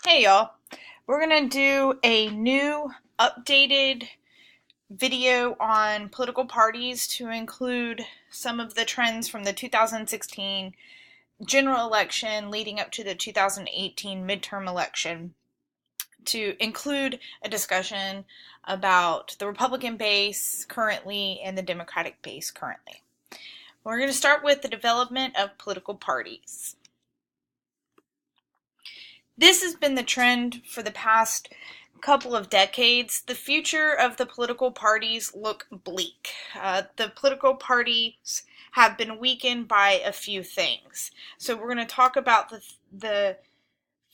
Hey y'all, we're going to do a new updated video on political parties to include some of the trends from the 2016 general election leading up to the 2018 midterm election, to include a discussion about the Republican base currently and the Democratic base currently. We're going to start with the development of political parties. This has been the trend for the past couple of decades. The future of the political parties look bleak. The political parties have been weakened by a few things. So we're going to talk about the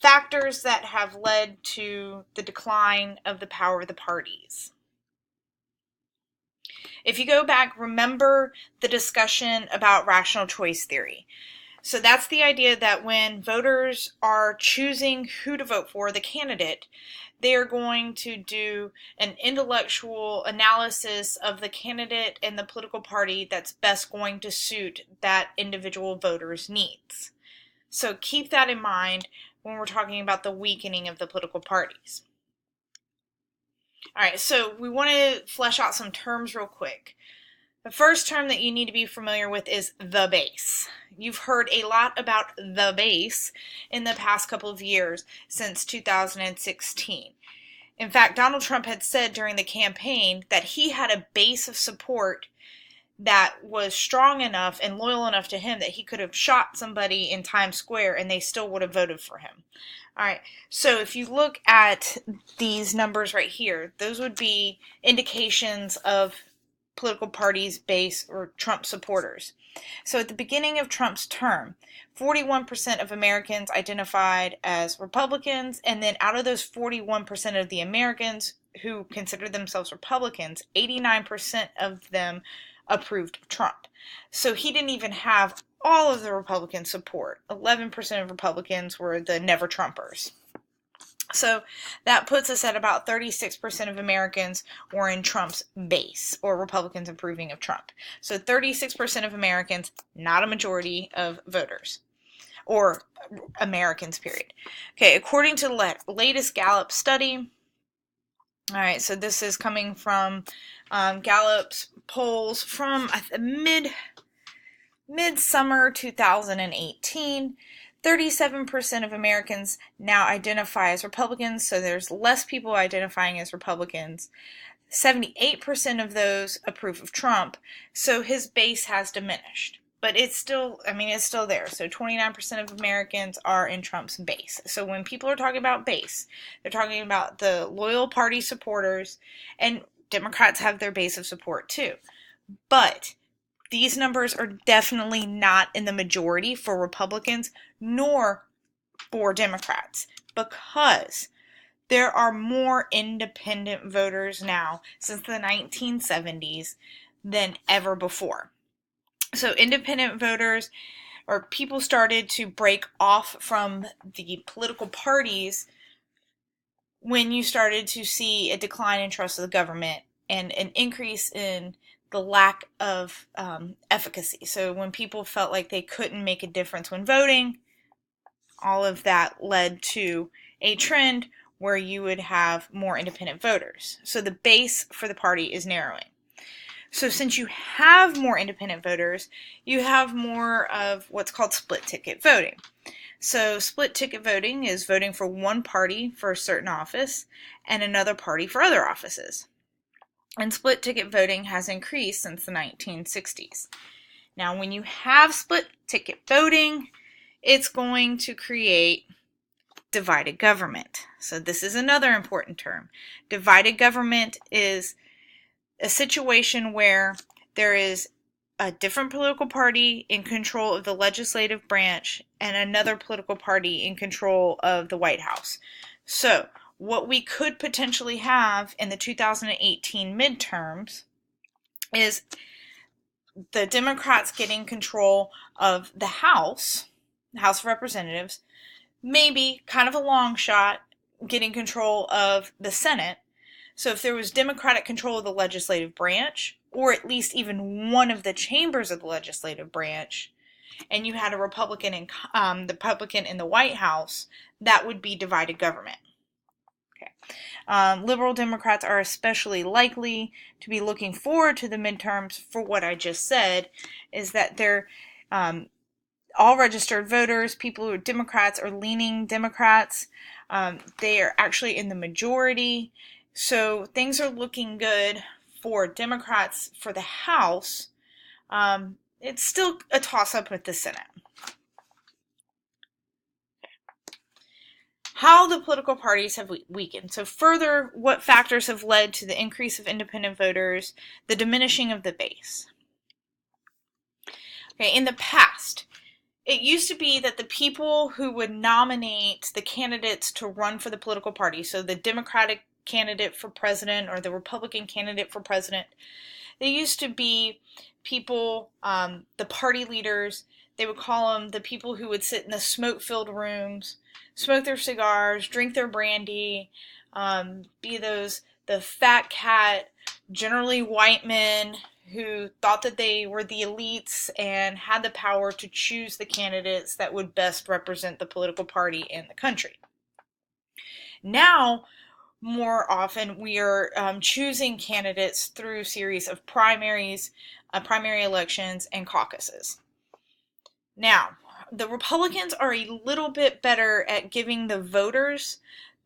factors that have led to the decline of the power of the parties. If you go back, remember the discussion about rational choice theory. So that's the idea that when voters are choosing who to vote for, the candidate, they are going to do an intellectual analysis of the candidate and the political party that's best going to suit that individual voter's needs. So keep that in mind when we're talking about the weakening of the political parties. All right, so we want to flesh out some terms real quick. The first term that you need to be familiar with is the base. You've heard a lot about the base in the past couple of years since 2016. In fact, Donald Trump had said during the campaign that he had a base of support that was strong enough and loyal enough to him that he could have shot somebody in Times Square and they still would have voted for him. All right, so if you look at these numbers right here, those would be indications of political parties' base or Trump supporters. So at the beginning of Trump's term, 41% of Americans identified as Republicans, and then out of those 41% of the Americans who considered themselves Republicans, 89% of them approved of Trump. So he didn't even have all of the Republican support. 11% of Republicans were the never Trumpers. So that puts us at about 36% of Americans were in Trump's base, or Republicans approving of Trump. So 36% of Americans, not a majority of voters, or Americans, period. Okay, according to the latest Gallup study, all right, so this is coming from Gallup's polls from mid-summer 2018. 37% of Americans now identify as Republicans, so there's less people identifying as Republicans. 78% of those approve of Trump, so his base has diminished. But it's still, it's still there. So 29% of Americans are in Trump's base. So when people are talking about base, they're talking about the loyal party supporters, and Democrats have their base of support too. But these numbers are definitely not in the majority for Republicans nor for Democrats, because there are more independent voters now since the 1970s than ever before. So independent voters, or people, started to break off from the political parties when you started to see a decline in trust of the government and an increase in the lack of efficacy. So when people felt like they couldn't make a difference when voting, all of that led to a trend where you would have more independent voters. So the base for the party is narrowing. So since you have more independent voters, you have more of what's called split ticket voting. So split ticket voting is voting for one party for a certain office and another party for other offices. And split ticket voting has increased since the 1960s. Now, when you have split ticket voting, it's going to create divided government. So this is another important term. Divided government is a situation where there is a different political party in control of the legislative branch and another political party in control of the White House. So what we could potentially have in the 2018 midterms is the Democrats getting control of the House of Representatives, maybe kind of a long shot getting control of the Senate. So if there was Democratic control of the legislative branch, or at least even one of the chambers of the legislative branch, and you had a Republican in the Republican in the White House, that would be divided government. Okay. Liberal Democrats are especially likely to be looking forward to the midterms for what I just said, is that they're all registered voters, people who are Democrats or leaning Democrats. They are actually in the majority. So things are looking good for Democrats for the House. It's still a toss-up with the Senate. How the political parties have weakened. So further, what factors have led to the increase of independent voters, the diminishing of the base. Okay, in the past, it used to be that the people who would nominate the candidates to run for the political party, so the Democratic candidate for president or the Republican candidate for president, they used to be people, the party leaders. They would call them the people who would sit in the smoke-filled rooms, smoke their cigars, drink their brandy, be the fat cat, generally white men who thought that they were the elites and had the power to choose the candidates that would best represent the political party in the country. Now, more often, we are choosing candidates through a series of primaries, primary elections, and caucuses. Now, the Republicans are a little bit better at giving the voters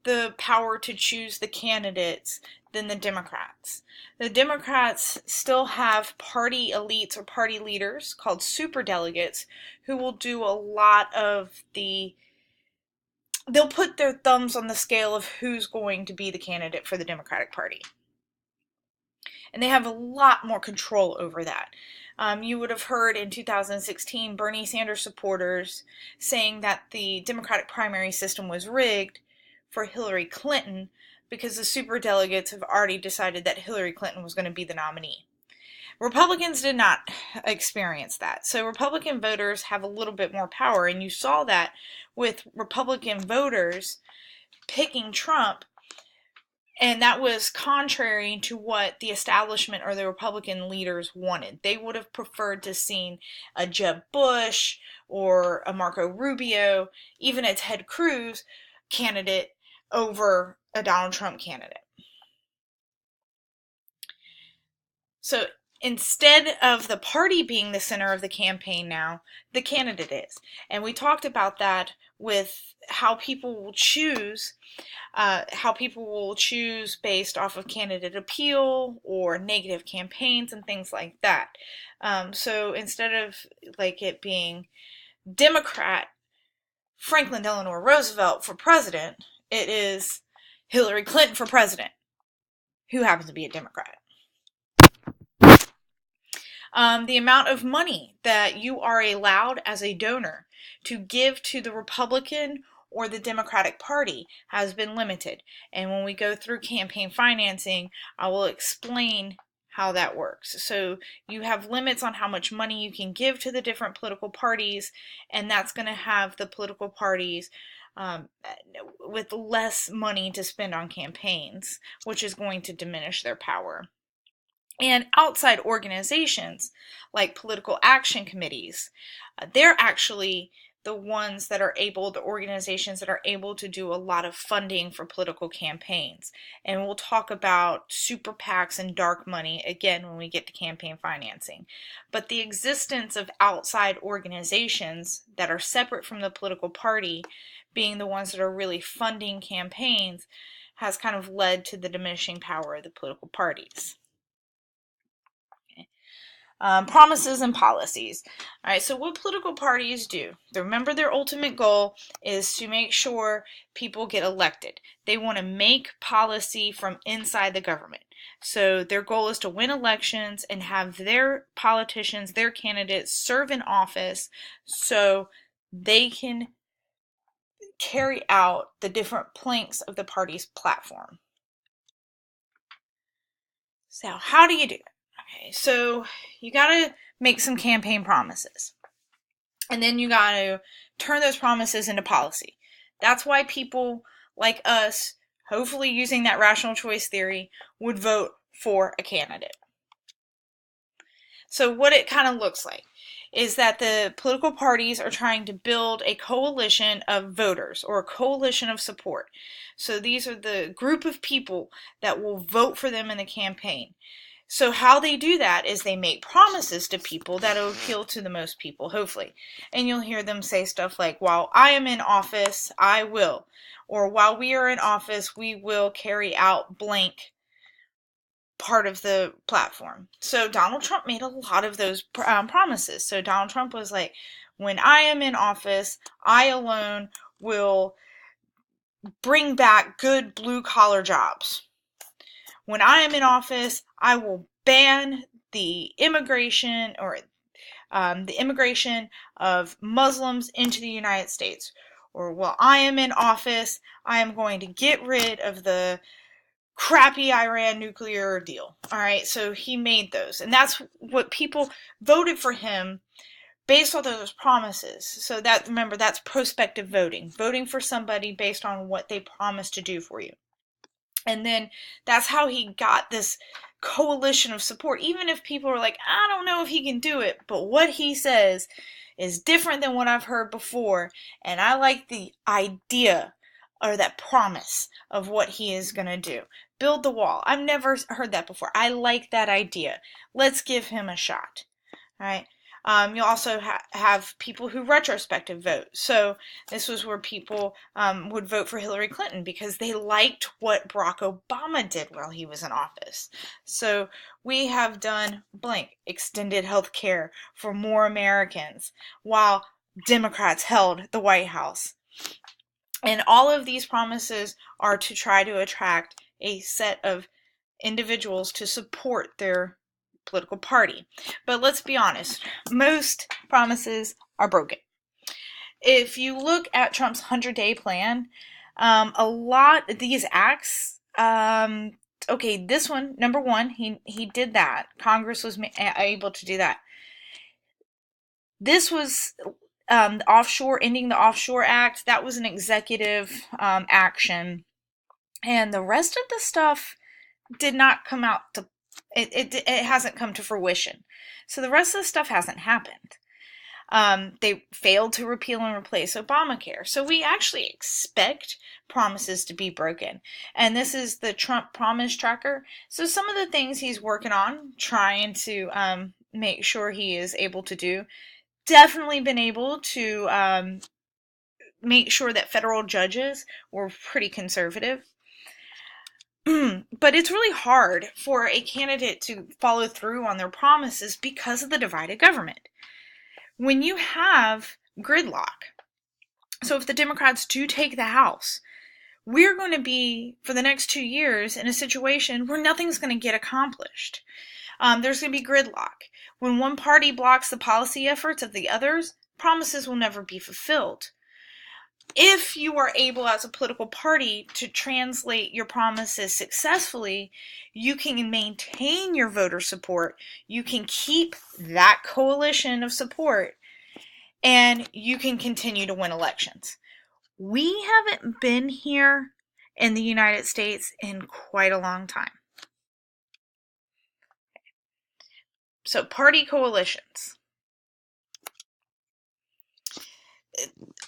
the power to choose the candidates than the Democrats. The Democrats still have party elites or party leaders called superdelegates who will do a lot of they'll put their thumbs on the scale of who's going to be the candidate for the Democratic Party. And they have a lot more control over that. You would have heard in 2016 Bernie Sanders supporters saying that the Democratic primary system was rigged for Hillary Clinton because the superdelegates have already decided that Hillary Clinton was going to be the nominee. Republicans did not experience that. So Republican voters have a little bit more power, and you saw that with Republican voters picking Trump, and that was contrary to what the establishment or the Republican leaders wanted. They would have preferred to see a Jeb Bush or a Marco Rubio, even a Ted Cruz candidate over a Donald Trump candidate. So instead of the party being the center of the campaign now, the candidate is. And we talked about that with how people will choose based off of candidate appeal or negative campaigns and things like that. So instead of like it being Democrat Franklin Delano Roosevelt for president, it is Hillary Clinton for president, who happens to be a Democrat. The amount of money that you are allowed as a donor to give to the Republican or the Democratic Party has been limited. And when we go through campaign financing, I will explain how that works. So you have limits on how much money you can give to the different political parties, and that's going to have the political parties with less money to spend on campaigns, which is going to diminish their power. And outside organizations, like political action committees, they're actually the ones that are able, the organizations that are able to do a lot of funding for political campaigns. And we'll talk about super PACs and dark money again when we get to campaign financing. But the existence of outside organizations that are separate from the political party, being the ones that are really funding campaigns, has kind of led to the diminishing power of the political parties. Promises and policies. All right, so what political parties do, remember their ultimate goal is to make sure people get elected. They want to make policy from inside the government. So their goal is to win elections and have their politicians, their candidates serve in office so they can carry out the different planks of the party's platform. So how do you do it? Okay, so you got to make some campaign promises. And then you got to turn those promises into policy. That's why people like us, hopefully using that rational choice theory, would vote for a candidate. So what it kind of looks like is that the political parties are trying to build a coalition of voters or a coalition of support. So these are the group of people that will vote for them in the campaign. So how they do that is they make promises to people that will appeal to the most people, hopefully. And you'll hear them say stuff like, while I am in office, I will. Or while we are in office, we will carry out blank part of the platform. So Donald Trump made a lot of those promises. So Donald Trump was like, when I am in office, I alone will bring back good blue-collar jobs. When I am in office, I will ban the immigration of Muslims into the United States. Or while I am in office, I am going to get rid of the crappy Iran nuclear deal. All right, so he made those. And that's what people voted for him based on those promises. So that, remember, that's prospective voting. Voting for somebody based on what they promised to do for you. And then that's how he got this coalition of support. Even if people are like, I don't know if he can do it, but what he says is different than what I've heard before. And I like the idea or that promise of what he is going to do. Build the wall. I've never heard that before. I like that idea. Let's give him a shot. All right. You'll also have people who retrospective vote. So this was where people would vote for Hillary Clinton because they liked what Barack Obama did while he was in office. So we have done blank, extended health care for more Americans while Democrats held the White House. And all of these promises are to try to attract a set of individuals to support their political party. But let's be honest, most promises are broken. If you look at Trump's 100-day plan, a lot of these acts, okay, this one, number one, he did that. Congress was able to do that. This was ending the Offshore Act. That was an executive action. And the rest of the stuff did not come out to it hasn't come to fruition. So the rest of the stuff hasn't happened. They failed to repeal and replace Obamacare. So we actually expect promises to be broken. And this is the Trump Promise Tracker. So some of the things he's working on, trying to make sure he is able to do, definitely been able to make sure that federal judges were pretty conservative. But it's really hard for a candidate to follow through on their promises because of the divided government. When you have gridlock, so if the Democrats do take the House, we're going to be, for the next 2 years, in a situation where nothing's going to get accomplished. There's going to be gridlock. When one party blocks the policy efforts of the others, promises will never be fulfilled. If you are able as a political party to translate your promises successfully, you can maintain your voter support, you can keep that coalition of support, and you can continue to win elections. We haven't been here in the United States in quite a long time. So, party coalitions.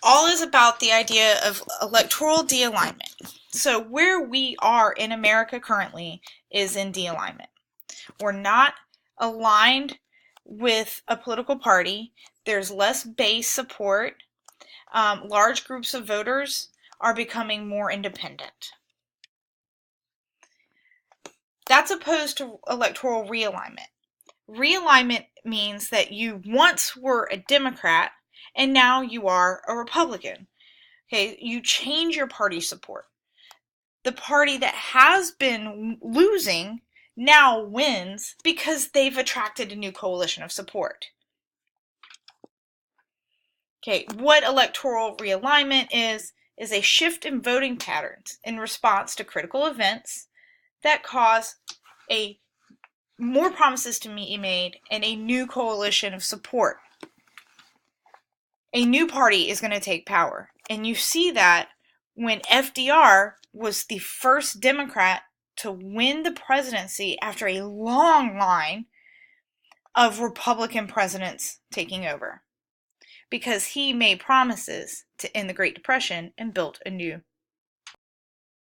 All is about the idea of electoral de-alignment. So where we are in America currently is in de-alignment. We're not aligned with a political party. There's less base support. Large groups of voters are becoming more independent. That's opposed to electoral realignment. Realignment means that you once were a Democrat and now you are a Republican. Okay, you change your party support. The party that has been losing now wins because they've attracted a new coalition of support. Okay, what electoral realignment is a shift in voting patterns in response to critical events that cause more promises to be made and a new coalition of support. A new party is going to take power. And you see that when FDR was the first Democrat to win the presidency after a long line of Republican presidents taking over, because he made promises to end the Great Depression and built a new